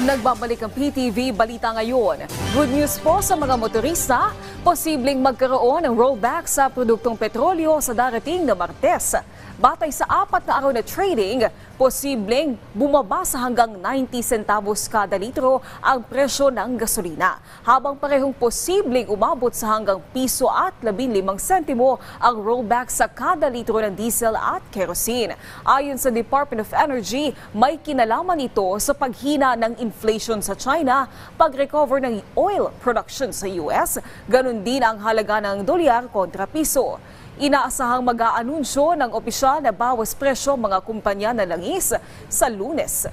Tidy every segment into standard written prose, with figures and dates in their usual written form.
Nagbabalik ang PTV Balita ngayon. Good news po sa mga motorista, posibleng magkaroon ng rollback sa produktong petrolyo sa darating na Martes. Batay sa 4 na araw na trading, posibleng bumaba sa hanggang 90 centavos kada litro ang presyo ng gasolina, habang parehong posibleng umabot sa hanggang piso at 15 sentimo ang rollback sa kada litro ng diesel at kerosene. Ayon sa Department of Energy, may kinalaman ito sa paghina ng inflation sa China, pag-recover ng oil production sa US, ganun din ang halaga ng dolyar kontra piso. Inaasahang mag-aanunsyo ng opisyal na bawas presyo mga kumpanya ng langis sa Lunes.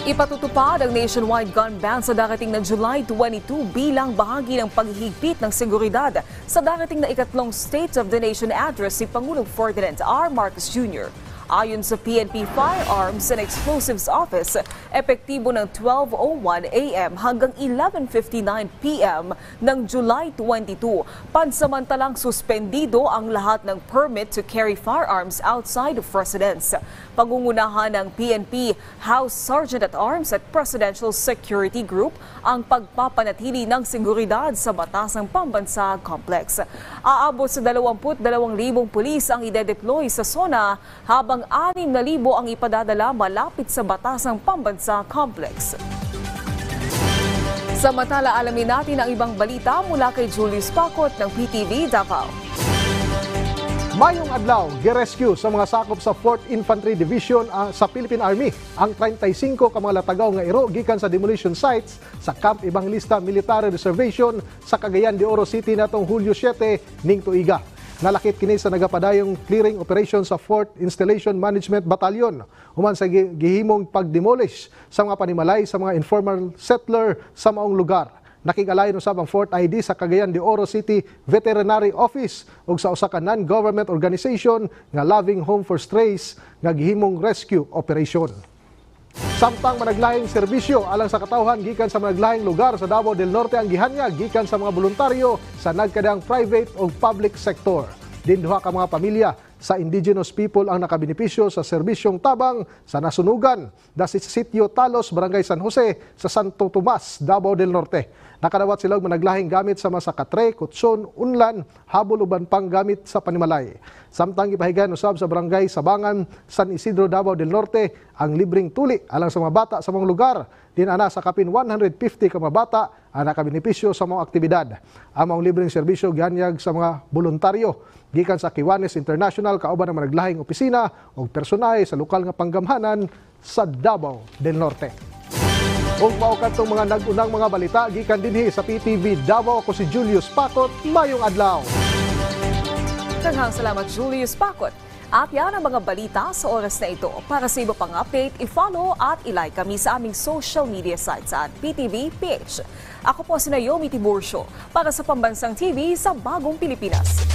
Ipatutupad ang nationwide gun ban sa darating na July 22 bilang bahagi ng paghihigpit ng seguridad sa darating na ikatlong State of the Nation address ni Pangulong Ferdinand R. Marcos Jr. Ayon sa PNP Firearms and Explosives Office, epektibo ng 12:01 a.m. hanggang 11:59 p.m. ng July 22. Pansamantalang suspendido ang lahat ng permit to carry firearms outside of residence. Pangungunahan ng PNP House Sergeant-at-Arms at Presidential Security Group ang pagpapanatili ng seguridad sa Batasang Pambansa Complex. Aabot sa 22,000 pulis ang ide-deploy sa SONA, habang 6,000 ang ipadadala malapit sa Batasang Pambansa Complex. Samantala, alamin natin ang ibang balita mula kay Julius Pacot ng PTV Davao. Mayong adlaw, girescue sa mga sakop sa 4th Infantry Division sa Philippine Army ang 35 ka mga latagaw nga iro gikan sa demolition sites sa Camp Evangelista Military Reservation sa Cagayan de Oro City natong Hulyo 7 ning tuiga. Nalakit kini sa nagapadayong clearing operation sa 4th Installation Management Battalion human sa gihimong pagdemolish sa mga panimalay sa mga informal settler sa maong lugar. Nakigalayon usab ang 4th ID sa Cagayan de Oro City Veterinary Office ug sa usa ka non-government organization nga Loving Home for Strays nga gihimong rescue operation. Samtang managlahing serbisyo alang sa katawhan gikan sa managlahing lugar sa Davao del Norte ang gihanyag gikan sa mga voluntaryo sa nagkadang private o public sector. Dinduha ka mga pamilya sa indigenous people ang nakabenepisyo sa serbisyong tabang sa nasunugan sa Sitio Talos, Barangay San Jose sa Santo Tomas, Davao del Norte. Nakadawat sila managlahing gamit sa masakatre, kutson, unlan, habol uban pang gamit sa panimalay. Samtang ipahigan usab sa Barangay Sabangan, San Isidro, Davao del Norte ang libreng tuli alang sa mga bata sa mga lugar. Dinana sa kapin 150 ka mga bata ang nakabenepisyo sa mga aktibidad. Ang mga libreng serbisyo gihanyag sa mga voluntaryo gikan sa Kiwanis International kauban ang managlahing opisina o personay sa lokal nga panggamhanan sa Davao del Norte. Ug mao kadtong mga nag-unang mga balita gikan dinhi sa PTV Davao, ako si Julius Pacot. Mayong adlaw. Daghang salamat Julius Pacot. At yan ang mga balita sa oras na ito. Para sa iba pang update, i-follow at i-like kami sa aming social media sites at PTV PH. Ako po si Naomi Tiburcio para sa Pambansang TV sa Bagong Pilipinas.